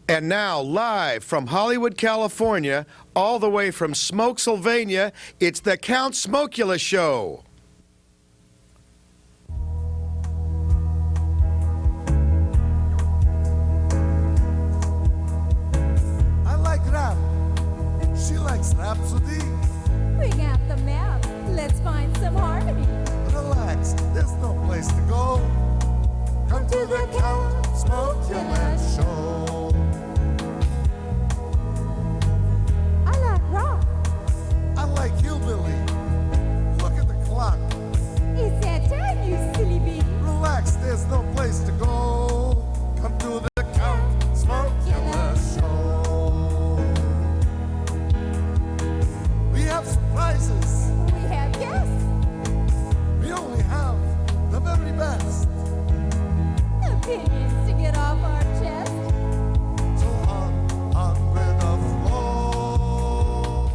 And now, live from Hollywood, California, all the way from Smokesylvania, it's the Count Smokula Show. I like rap. She likes rhapsody. Bring out the map. Let's find some harmony. Relax, there's no place to go. Come to the Count Smokula Show. I like rock. I like hillbilly. Look at the clock. It's that time, you silly bee. Relax, there's no place to go. Come to the Count Smokula Show. We have surprises. We have guests. We only have the very best. Opinions to get off our chest. So on with the flow.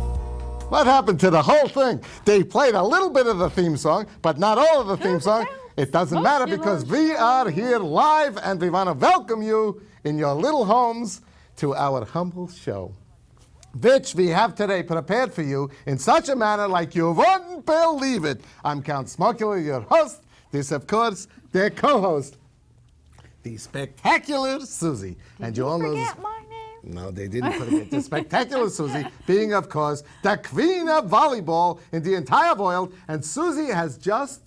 What happened to the whole thing? They played a little bit of the theme song, but not all of the theme song. It doesn't matter because we are here live and we want to welcome you in your little homes to our humble show, which we have today prepared for you in such a manner like you wouldn't believe it. I'm Count Smokula, your host. This, of course, their co-host, the spectacular Susie. And you all know this. Forget my name. No, they didn't forget the spectacular Susie, being, of course, the queen of volleyball in the entire world. And Susie has just,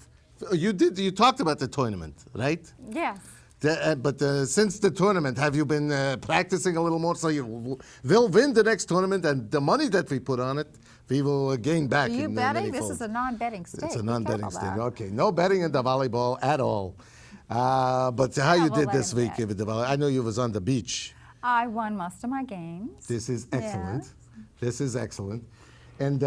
you talked about the tournament, right? Yes. But since the tournament, have you been practicing a little more so you will win the next tournament, and the money that we put on it, we will gain back. Are you in betting? many This folds. is a non-betting state. It's a Be non-betting careful state. there. Okay, no betting in the volleyball at all. But how you we'll did let this him week bet. with the volley? I know you was on the beach. I won most of my games. This is excellent. Yes. This is excellent. And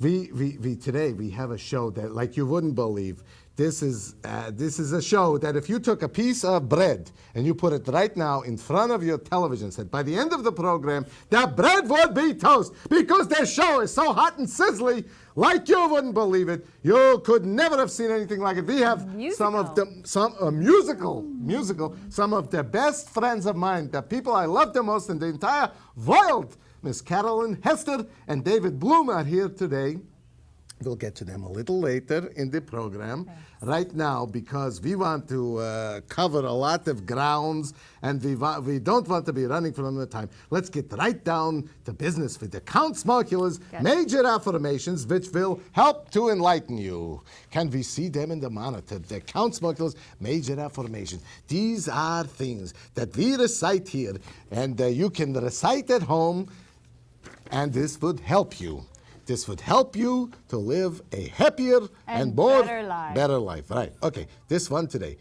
we today we have a show that, like you wouldn't believe, this is a show that if you took a piece of bread and you put it right now in front of your television set, by the end of the program, that bread would be toast because this show is so hot and sizzly, like you wouldn't believe it. You could never have seen anything like it. We have some of the some of the best friends of mine, the people I love the most in the entire world. Miss Carolyn Hester and David Blume are here today. We'll get to them a little later in the program. Thanks. Right now, because we want to cover a lot of grounds, and we don't want to be running from the time. Let's get right down to business with the Count Smokula's major affirmations, which will help to enlighten you. Can we see them in the monitor? The Count Smokula's major affirmations. These are things that we recite here, and you can recite at home, and this would help you. This would help you to live a happier and more better life. Right. Okay. This one today.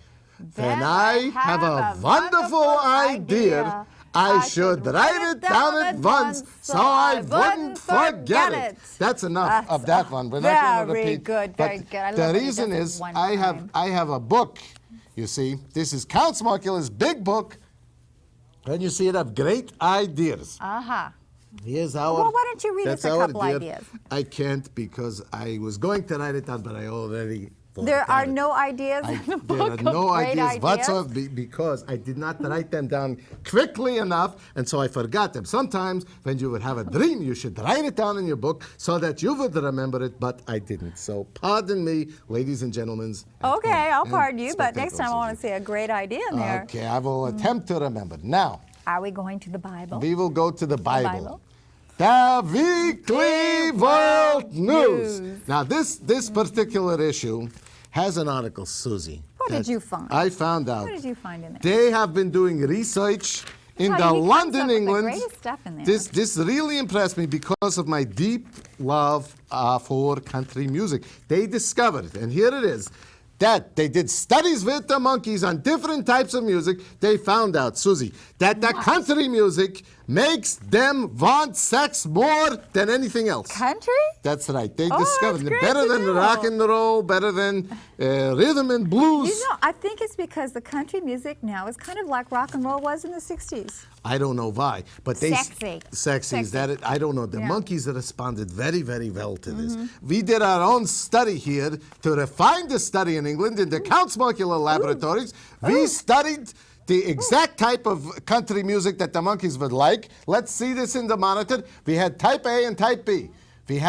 When I have a wonderful idea, I should write it down at once so I wouldn't forget it. That's enough of that one. We're not going to repeat. Very good. I love the when he reason does it is one I time. have a book. You see, this is Count Smokula's big book, and you see it of great ideas. Here's our. Well, why don't you read us that's a our couple dear- ideas? I can't because I was going to write it down, but I already. There are no ideas in the There book are no of great ideas whatsoever because I did not write them down quickly enough, and so I forgot them. Sometimes when you would have a dream, you should write it down in your book so that you would remember it, but I didn't. So pardon me, ladies and gentlemen. Okay, I'll pardon you, but next time I want to see a great idea in there. Okay, I will attempt to remember. Now, Are we going to the Bible? we will go to the Bible. Bible? The Weekly World News. Now, this particular issue has an article, Susie. What did you find? I found out. What did you find in there? They have been doing research in Honey, he comes London, up with the England. greatest stuff in there. This really impressed me because of my deep love for country music. They discovered, and here it is, that they did studies with the monkeys on different types of music. They found out, Susie, that the country music makes them want sex more than anything else. Country? That's right. They Oh, discovered that's it. great Better to than know. rock and roll, better than rhythm and blues. You know, I think it's because the country music now is kind of like rock and roll was in the 60s. I don't know why, but they Sexy. is that it? I don't know. The Yeah. monkeys responded very, very well to this. We did our own study here to refine the study in England in the Count Smokula laboratories. We studied the exact type of country music that the monkeys would like. Let's see this in the monitor. We had type A and type B. We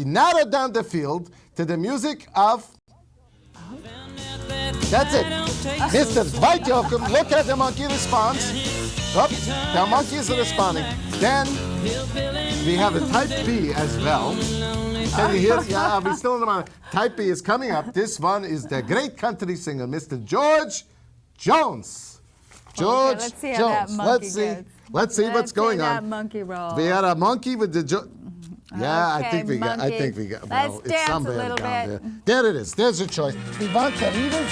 narrowed down the field to the music of... That's it. Mr. Dwight Yoakam, look at the monkey response. Oh, the monkey is responding. Then we have a type B as well. Can you hear? Yeah, we're still in the monitor. Type B is coming up. This one is the great country singer, Mr. George Jones. George let's see how that Jones. monkey goes. Let's see what's going that on. monkey roll. We had a monkey with the yeah, Okay, I think we got. Well, Let's it's dance a somewhere little down bit. there. There it is. There's your choice. We want the readers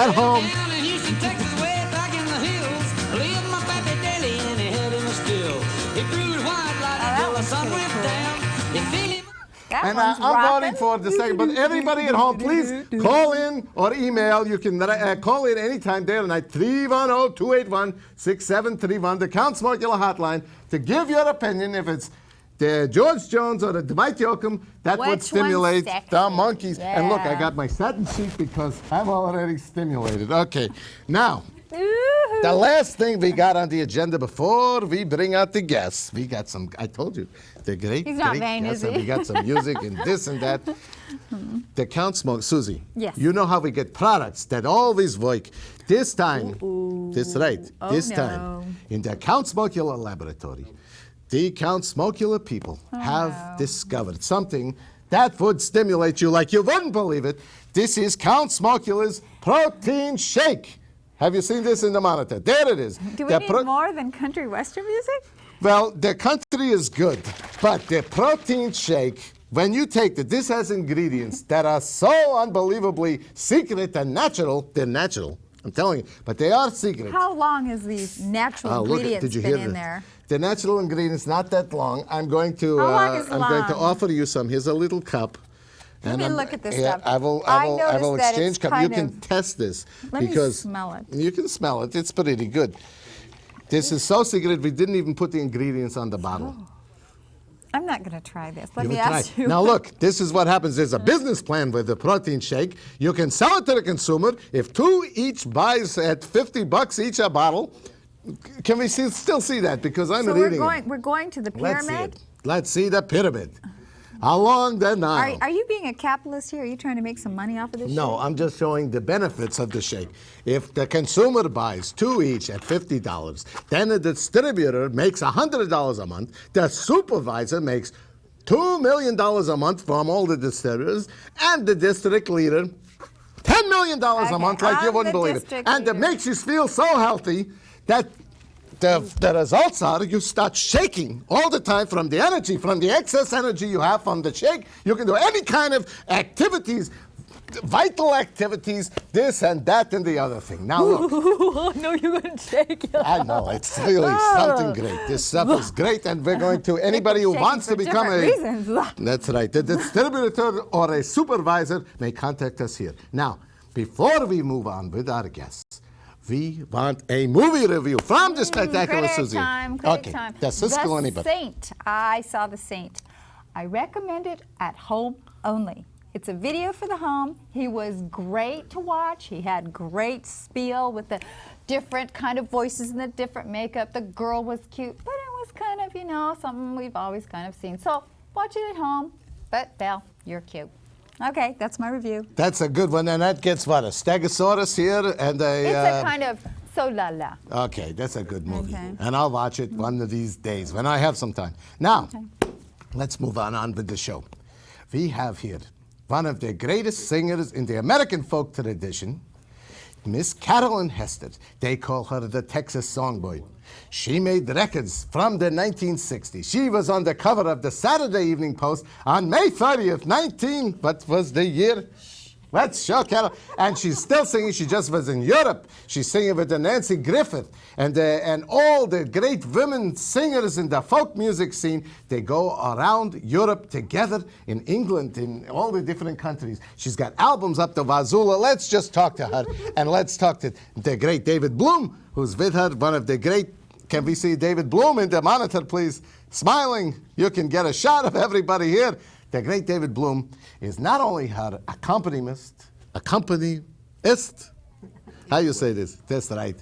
at home. Down in Houston, Texas, way back in the hills, lived my pappy Daddy and he had him a still. He brewed white light until the sun went down. He filled him. That And one's I'm rocking. voting for the second. But everybody at home, please call in or email. You can call in anytime day or night. 310-281-6731, the Count Smokula hotline, to give your opinion if it's the George Jones or the Dwight Yoakam. That Which would stimulate one's sexy? the monkeys. And look, I Yeah. got my satin sheet because I'm already stimulated. Okay, now. Ooh. The last thing we got on the agenda before we bring out the guests, we got some, I told you, the great, He's not great vain, guests, is and he? we got some music and this and that. The Count Smoke, Susie. Yes. You know how we get products that always work. This time, this right, Oh, this no. time, in the Count Smokula laboratory, the Count Smokula people have no. discovered something that would stimulate you like you wouldn't believe it. This is Count Smokula's protein shake. Have you seen this in the monitor? There it is. Do we The need more than country western music? Well, the country is good, but the protein shake, when you take it, this has ingredients that are so unbelievably secret and natural. They're natural, I'm telling you, but they are secret. How long has these natural Oh, look, ingredients did you been hear in this? there? The natural ingredients, not that long. I'm going to, How long is I'm going to long? offer you some. Here's a little cup. Let me I'm- look at this yeah, stuff. I will I noticed that exchange it's cup. You kind can of- test this Let me because smell it. You can smell it. It's pretty good. This is so secret. We didn't even put the ingredients on the bottle. I'm not going to try this. Let You me will try. ask you. Now look, this is what happens. There's a business plan with the protein shake. You can sell it to the consumer. If two each buys at $50 each a bottle, can we still see that? Because I'm So reading we're going to the Let's see pyramid. it. Let's see the pyramid. Along the Nile. Are you being a capitalist here? Are you trying to make some money off of this? No, shit? I'm just showing the benefits of the shake. If the consumer buys two each at $50, then the distributor makes $100 a month. The supervisor makes $2 million a month from all the distributors, and the district leader $10 million a Okay, month, like you I'm wouldn't the believe it. district And it leader. makes you feel so healthy that the results are you start shaking all the time from the energy, from the excess energy you have from the shake. You can do any kind of activities, vital activities, this and that and the other thing. Now look, Oh, no, you're going to shake it. I know, it's really something great. This stuff is great, and we're going to, anybody who Shaking wants to for become different reasons. That's right. The distributor or a supervisor may contact us here. Now, before we move on with our guests, we want a movie review from the spectacular Critic Susie. time, Okay, time. does this go The anybody? Saint. I saw The Saint. I recommend it at home only. It's a video for the home. He was great to watch. He had great spiel with the different kind of voices and the different makeup. The girl was cute, but it was kind of, something we've always kind of seen. So watch it at home. But, Belle, you're cute. Okay, that's my review. That's a good one, and that gets what, a Stegosaurus here and a... It's a kind of so-la-la. Okay, that's a good movie. Okay. And I'll watch it one of these days when I have some time. Now, let's move on with the show. We have here one of the greatest singers in the American folk tradition, Miss Carolyn Hester. They call her the Texas Songboy. She made records from the 1960s. She was on the cover of the Saturday Evening Post on May 30th, what was the year? Let's show Carol. And she's still singing. She just was in Europe. She's singing with the Nancy Griffith and all the great women singers in the folk music scene. They go around Europe together in England, in all the different countries. She's got albums up to Wazula. Let's just talk to her. And let's talk to the great David Blume, who's with her, one of the great. Can we see David Blume in the monitor, please? Smiling. You can get a shot of everybody here. The great David Blume is not only her accompanist, how you say this? That's right.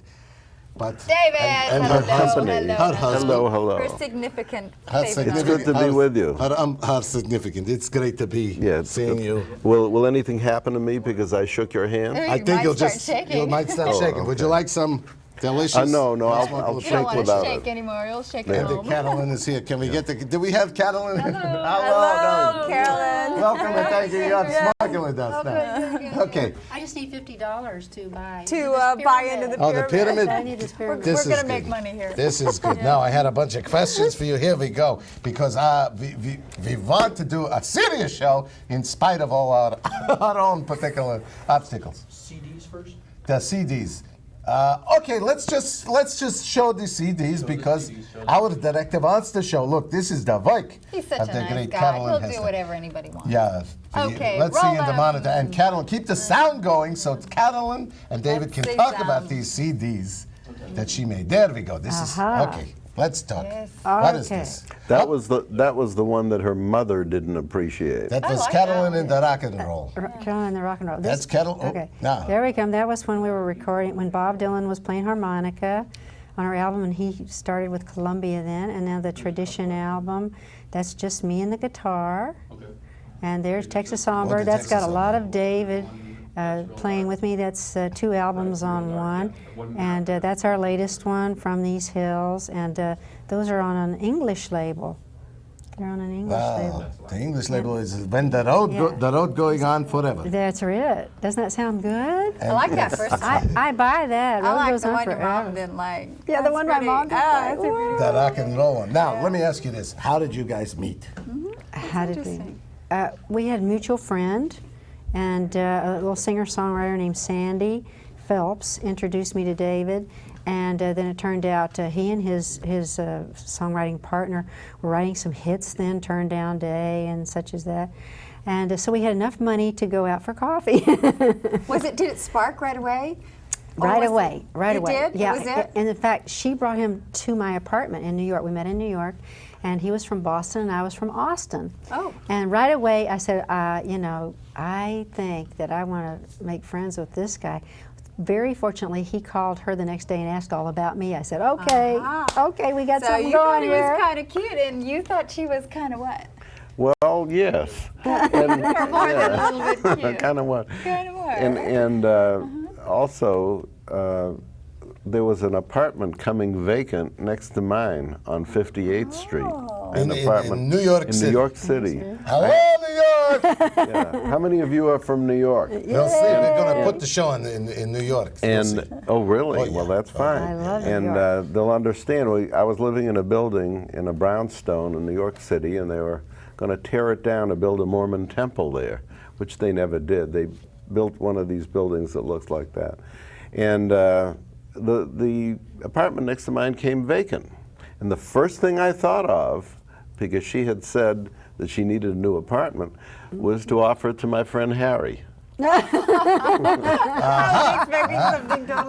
But David! and hello, her husband, hello, her husband, Hello. Her significant her favorite It's good to be with you. Her significant. It's great to be It's seeing good. you. Will anything happen to me because I shook your hand? You I think might you'll start just shaking. you might start Oh, shaking. Would you okay. like some delicious? No, I'll You don't shake want to without shake it. anymore. You'll shake at And home. Carolyn is here. Can we get the? Do we have Carolyn? Hello, Carolyn. Welcome and thank you. You're smoking with us now. Okay. I just need $50 to buy. Buy into the Oh, the pyramid. I need this pyramid. This We're is going to make good. money here. This is good. Now, I had a bunch of questions for you. Here we go. Because we want to do a serious show in spite of all our own particular obstacles. CDs first? The CDs. Okay, let's just show the CDs because our director wants to show. Look, this is the Vike He's such of a the nice great guy. Carolyn He'll Hester. do whatever anybody wants. Yeah. Okay, Let's see roll in the them. monitor. And Carolyn, keep the sound going so Carolyn and David can see talk sound. about these CDs that she made. There we go. This is okay. Let's talk. Yes. What is Okay. this? That was the one that her mother didn't appreciate. That I was like Carolyn that in the rock and roll. Carolyn and the Rock and Roll. That's Carol- oh, Okay. now. There we come. That was when we were recording, when Bob Dylan was playing harmonica on our album, and he started with Columbia then. And now the Tradition album, that's just me and the guitar. Okay. And there's Texas the Songbird. That's Texas got a lot Songbird. of David playing with me. That's 2 albums on one. And that's our latest one, From These Hills. And those are on an English label. They're on an English label. Wow. The English label is when the road going on forever. That's it. Doesn't that sound good? I like that first one. I buy that. I Road like goes the on one your mom forever. didn't like. Yeah, the That's one my pretty- mom didn't oh, like. that's a pretty- The rock and roll one. Now, let me ask you this. How did you guys meet? How did we? interesting. We had a mutual friend, and a little singer-songwriter named Sandy Phelps introduced me to David, and then it turned out he and his songwriting partner were writing some hits then, Turn Down Day and such as that. And so we had enough money to go out for coffee. Did it spark right away? Or Right was away, it- right it away. did? Yeah, It was it? and in fact, she brought him to my apartment in New York. We met in New York, and he was from Boston, and I was from Austin. Oh. And right away, I said, I think that I want to make friends with this guy. Very fortunately, he called her the next day and asked all about me. I said, okay, okay, we got So something you thought going he here. was kind of cute, and you thought she was kind of what? Well, yes. And, Or more than a little bit cute. kind of what. Kind of more. And also, there was an apartment coming vacant next to mine on 58th Street. An In apartment New York in City. New York City. Hello, New York! Yeah. How many of you are from New York? We'll see. We're going to put the show in New York. We'll see. And oh, really? Oh, yeah. Well, that's fine. I love New and York. they'll understand. I was living in a building in a brownstone in New York City, and they were going to tear it down to build a Mormon temple there, which they never did. They built one of these buildings that looks like that, and the apartment next to mine came vacant. And the first thing I thought of, because she had said that she needed a new apartment, was to offer it to my friend Harry.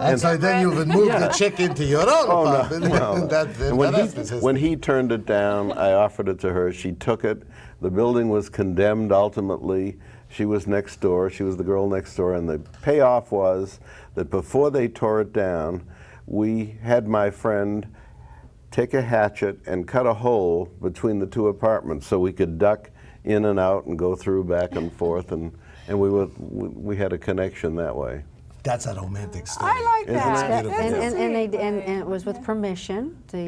And so then you would move the chick into your own apartment. And when he turned it down, I offered it to her. She took it. The building was condemned ultimately. She was next door. She was the girl next door. And the payoff was that before they tore it down, we had my friend take a hatchet and cut a hole between the two apartments so we could duck in and out and go through back and forth. And we had a connection that way. That's a romantic story. I like that. beautiful. And it was with permission. The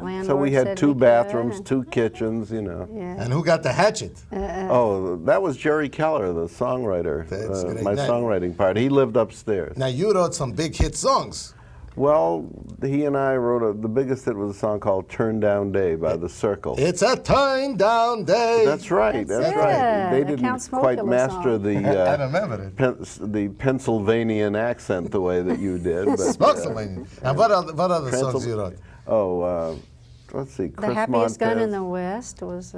landlord So we said had 2 could, bathrooms, and- 2 kitchens, you know. Yeah. And who got the hatchet? Oh, that was Jerry Keller, the songwriter, That's great. my Now- songwriting part. He lived upstairs. Now, you wrote some big hit songs. Well, he and I wrote the biggest hit was a song called Turn Down Day by The Circle. It's a turn down day. That's right, that's it. right. They The didn't Count quite Smokula master song. the I remember it. the Pennsylvanian accent the way that you did. But, Smoke-a-lane. And what other songs you wrote? Let's see, The Chris Happiest Gun in Montez. the West was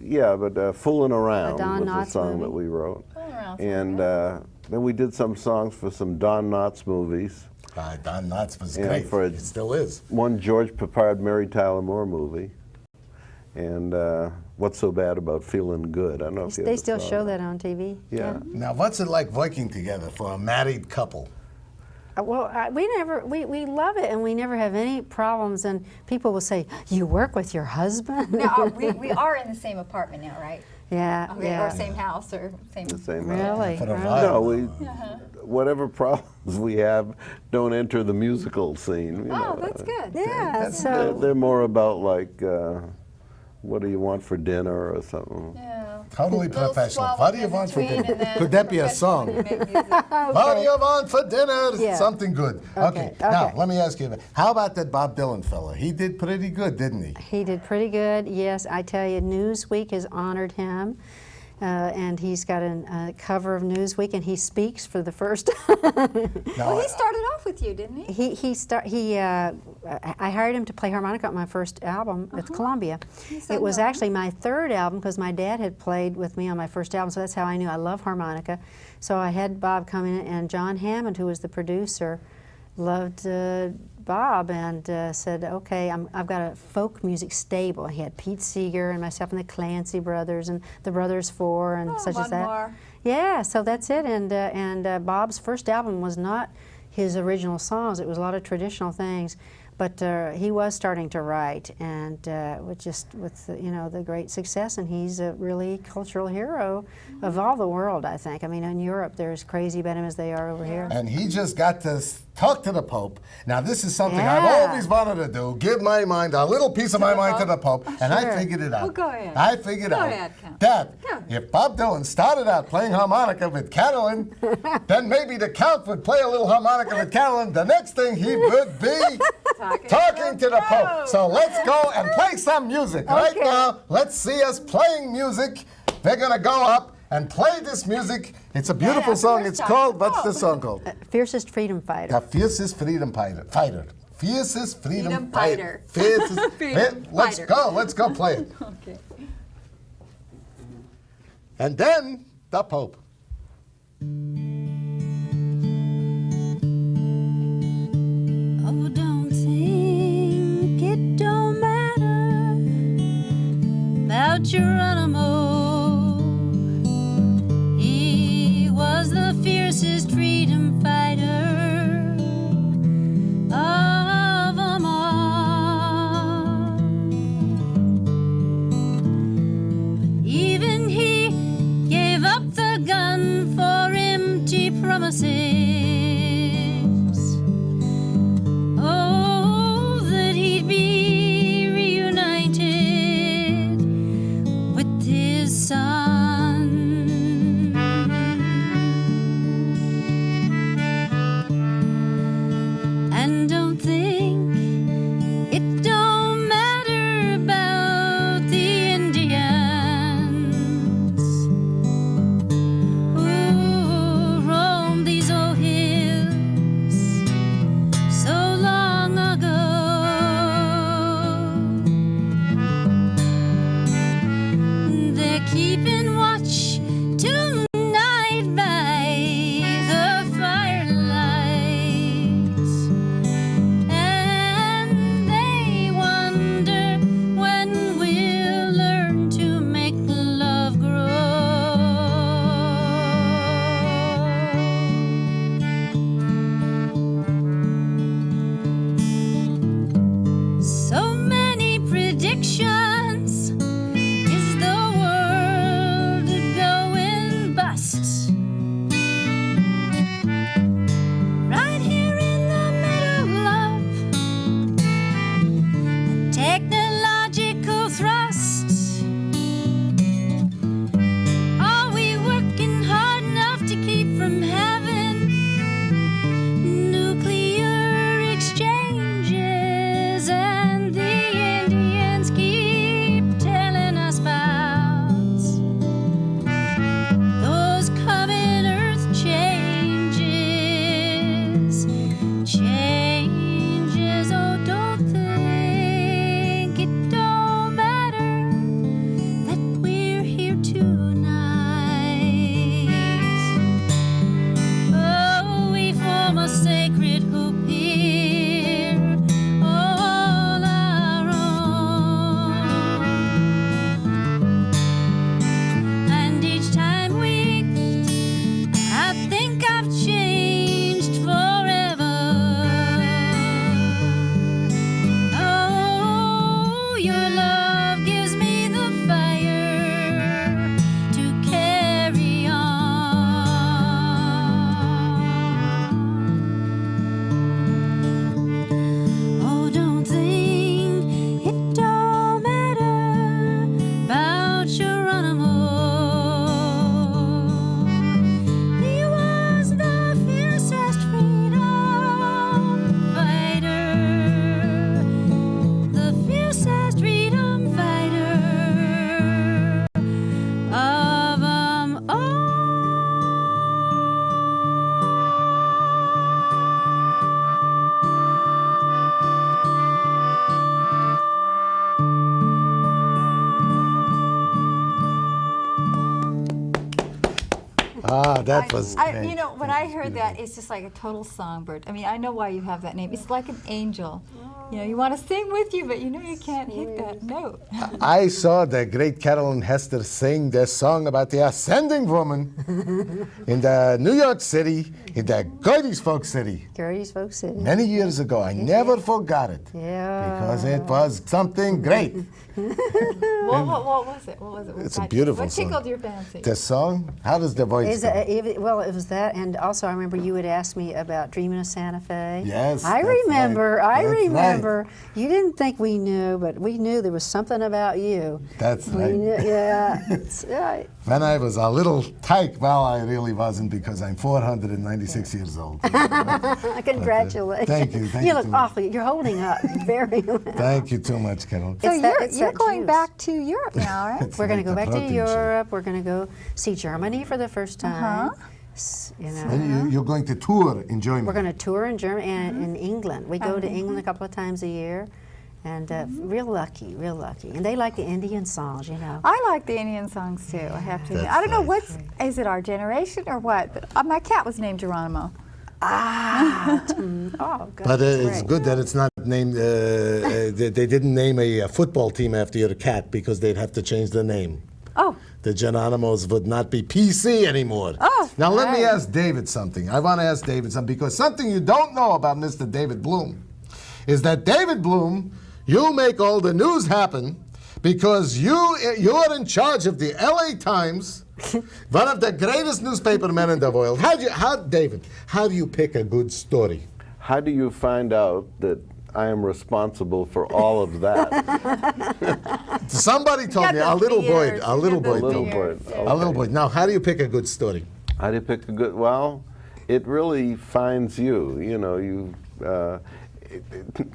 Yeah, but Fooling Around Don was Knotts the song movie. that we wrote. Around's And then we did some songs for some Don Knotts movies. Don Knotts was And great. for It still is. One George Peppard, Mary Tyler Moore movie. And What's So Bad About Feeling Good? I don't know if you They ever still saw show that on TV. Yeah. Now, what's it like working together for a married couple? we love it, and we never have any problems. And people will say, "You work with your husband?" No, we are in the same apartment now, right? Yeah, yeah. Or same house, or same. The same Really? For a Really? while. No, whatever problems we have don't enter the musical scene. You Oh, know. that's good. Yeah. So They're more about like, what do you want for dinner or something. Yeah. Totally Little professional. swallows What do you in want for between, dinner? and then Could that be a professional song? make music. What do you want for dinner? Yeah. Something good. Okay, Now, okay. let me ask you, how about that Bob Dylan fella? He did pretty good, didn't he? he did pretty good. Yes, I tell you, Newsweek has honored him. And he's got a cover of Newsweek, and he speaks for the first. Well, he started off with you, didn't he? I hired him to play harmonica on my first album with Columbia. sang It was the actually my third album because my dad had played with me on my first album, so that's how I knew I love harmonica. So I had Bob come in, and John Hammond, who was the producer, loved Bob and said, "Okay, I've got a folk music stable." He had Pete Seeger and myself and the Clancy brothers and the Brothers Four and such as that. More. Yeah, so that's it. And Bob's first album was not his original songs. It was a lot of traditional things. But he was starting to write, and with the great success, and he's a really cultural hero of all the world, I think. I mean, in Europe, they're as crazy about him as they are over here. And he just got to talk to the Pope. Now, this is something I've Yeah. always wanted to do, give my mind, a little piece of my mind to the Pope, and I Sure. figured it out. Well, go ahead. I figured Go out ahead, Count. that Go. if Bob Dylan started out playing harmonica with Carolyn, then maybe the Count would play a little harmonica with Carolyn. The next thing he would be talking to the Pope. So let's go and play some music. Right Okay. now, let's see us playing music. We're going to go up and play this music. It's a beautiful song. It's called, what's the song called? Fiercest freedom fighter. The fiercest freedom fighter. Fiercest freedom Freedom fighter. fighter. Fiercest. Freedom Let's fighter. go. Let's go play it. Okay. And then the Pope. Oh, don't think it don't matter about Geronimo. He was the fiercest freedom fighter of them all. Even he gave up the gun for empty promises. Oh, that he'd be reunited with his son. And don't think it don't matter about the Indians who roamed these old hills so long ago. They're keeping watch tonight by the firelights, and they wonder when we'll learn to make love grow. So many predictions. Is the world going bust? Right here in the middle of a technological thrust. Are we working hard enough to keep from having nuclear exchanges? And the Indians keep telling us about those coming earth changes. Changes, oh, don't think it don't matter that we're here tonight. Oh, we form a sacred hoop here, all our own. And each time we, I think I've changed forever. that was great. You know, when I heard that, it's just like a total songbird. I mean, I know why you have that name. It's like an angel. You know, you want to sing with you, but you know you can't hit that note. I saw the great Carolyn Hester sing the song about the ascending woman in the New York City, in the Gertie's Folk City. Gertie's Folk City. Many years ago. I never forgot it. Yeah. Because it was something great. What was it? What was it? It's a beautiful What song. tickled your fancy? The song? How does the voice go? Well, it was that, and also I remember you had asked me about Dreaming of Santa Fe. Yes, I that's remember. right. I That's remember. right. You didn't think we knew, but we knew there was something about you. That's We right. knew, yeah. It's right. When I was a little tyke, well, I really wasn't because I'm 496 years old. Congratulations. Thank you. Thank You you look too much. awfully. You're holding up very well. Thank you too much, Carol. So It's that- you're, it's you're that going juice. back to Europe now, right? We're going to go like back the to protein shake. Europe. We're going to go see Germany for the first time. You know. And you're going to tour in Germany. We're going to tour in Germany and in England. We go to England a couple of times a year, and real lucky. And they like the Indian songs, you know. I like the Indian songs too, I have to admit. That's I don't know, nice. is it our generation or what? But my cat was named Geronimo. Oh, God. But that's it's great. good that it's not named, they didn't name a football team after your cat because they'd have to change the name. Oh, The Geronimos would not be PC anymore. Oh, now let me right. ask David something. I want to ask David something because something you don't know about Mr. David Blume is that David Blume, you make all the news happen because you're in charge of the LA Times, one of the greatest newspaper men in the world. David, how do you pick a good story? How do you find out that I am responsible for all of that? Somebody told got me, the a little boy beard. told Little me. boy. A little boy. Now, how do you pick a good story? How do you pick a good? Well, it really finds you. You know,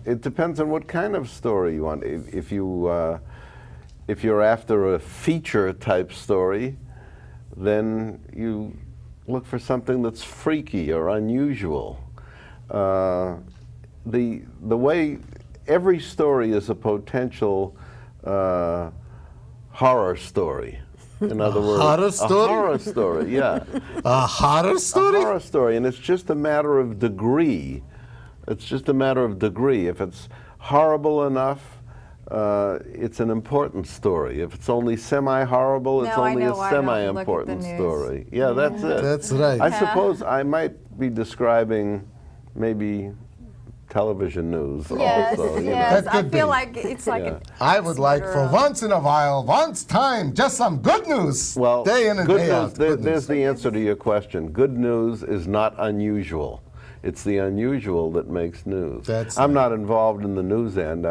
it depends on what kind of story you want. If you're after a feature type story, then you look for something that's freaky or unusual. The way every story is a potential horror story. In other words, horror story? A horror story, yeah. A horror story? A horror story, and it's just a matter of degree. It's just a matter of degree. If it's horrible enough, it's an important story. If it's only semi-horrible, it's No, I only a know why I don't look at the semi-important news. story. Yeah, that's it. That's right. I suppose I might be describing maybe television news yes, also. you know. yes. That I could feel be. like it's like Yeah. I would like, for once in a while, once time, just some good news. Well, day in and good day news, out. Good there's news. the answer to your question. Good news is not unusual. It's the unusual that makes news. That's I'm right. not involved in the news end.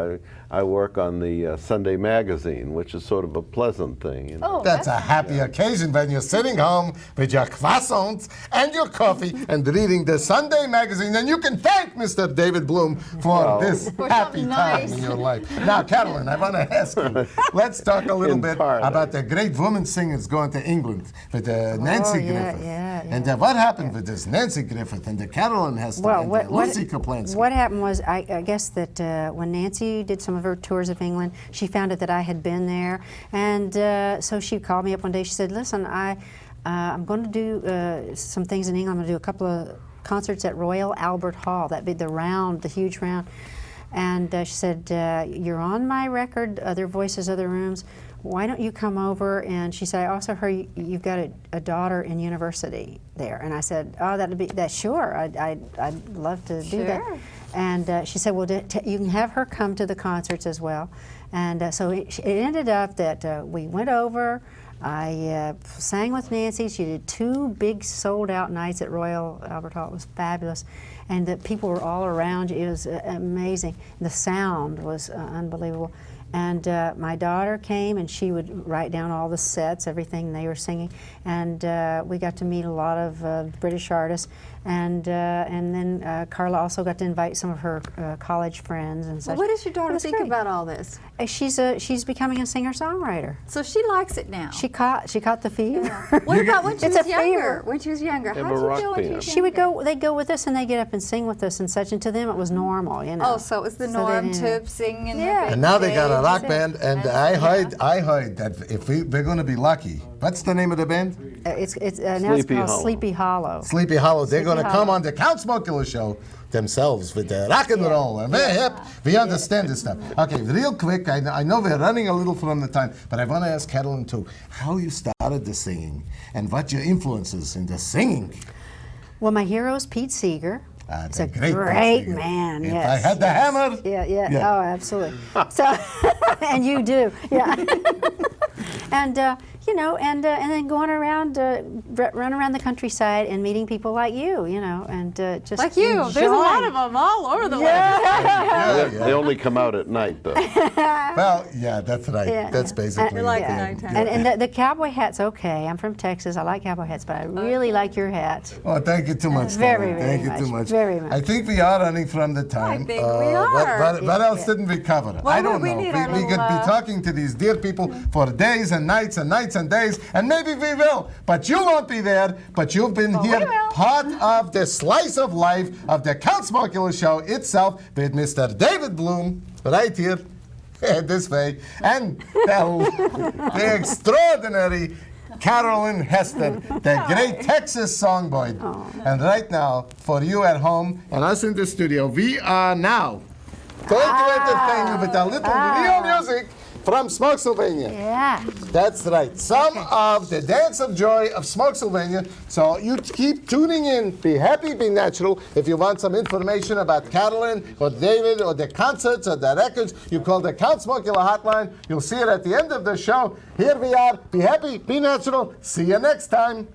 I work on the Sunday magazine, which is sort of a pleasant thing. You know? Oh, That's a happy occasion when you're sitting home with your croissants and your coffee and reading the Sunday magazine, and you can thank Mr. David Blume for this For happy something time nice. in your life. Now, Carolyn, I want to ask you, let's talk a little In bit part, about the great woman singers going to England with Nancy yeah, Griffith. yeah, And what happened with this Nancy Griffith and the Carolyn Hester and the Lucy Kaplansky? What happened was, I guess that when Nancy did some of her tours of England, she found out that I had been there, and so she called me up one day. She said, "Listen, I'm going to do some things in England. I'm going to do a couple of concerts at Royal Albert Hall. That'd be the huge round." And she said, "You're on my record, Other Voices, Other Rooms. Why don't you come over?" And she said, "I also heard you've got a daughter in university there." And I said, "Oh, sure. I'd love to do that." Sure. And she said, "Well, you can have her come to the concerts as well." And so it ended up that we went over. I sang with Nancy. She did 2 big sold-out nights at Royal Albert Hall. It was fabulous. And the people were all around you. It was amazing. The sound was unbelievable. And my daughter came, and she would write down all the sets, everything they were singing. And we got to meet a lot of British artists. And then Carla also got to invite some of her college friends and such. What does your It daughter was think great. about all this? She's becoming a singer-songwriter. So she likes it now. She caught the fever. What about when she It's was a younger? fever. When she was younger, Yeah, how but did you rock feel when she band. was She would younger? they'd go with us and they'd get up and sing with us and such, and to them it was normal, you know. Oh, so it was the So they norm didn't- to sing in Yeah. the And now they got a rock band, and I heard that if we're going to be lucky. What's the name of the band? Now it's called Hollow. Sleepy Hollow. Sleepy Hollow. They're going to come Hollow. on the Count Smokula Show themselves with the rock and roll. And we're hip. We understand this stuff. Okay, real quick, I know we're running a little from the time, but I want to ask Carolyn too, how you started the singing and what your influences in the singing. Well, my hero is Pete Seeger. He's a great great singer. man. If yes. I had the hammer. Yeah. Yeah. Oh, absolutely. So, and you do. Yeah. And and then going around, run around the countryside and meeting people like you, and just Like you. There's a lot enjoying. of them all over the Yeah. They only come out at night, though. Well, yeah, that's right. Yeah, That's yeah. basically like it. the Yeah. nighttime. And the cowboy hat's okay. I'm from Texas. I like cowboy hats, but I really like your hat. Oh, thank you too much. Very, Carolyn. very Thank you much. too much. Very much. I think we are running from the time. I think we are. What else didn't we cover? I don't we know. need We our could little, be talking to these dear people for days and nights and nights and days, and maybe we will. But you won't be there. But you've been here, we will. part of the slice of life of the Count Smokula Show itself with Mr. David Blume, right here, this way, and the extraordinary Carolyn Hester, the great Texas songboy. And right now, for you at home and us in the studio, we are now going to entertain you with a little real music from Smokesylvania. Yeah. That's right. Some of the dance of joy of Smokesylvania. So you keep tuning in. Be happy, be natural. If you want some information about Carolyn or David or the concerts or the records, you call the Count Smokula hotline. You'll see it at the end of the show. Here we are. Be happy, be natural. See you next time.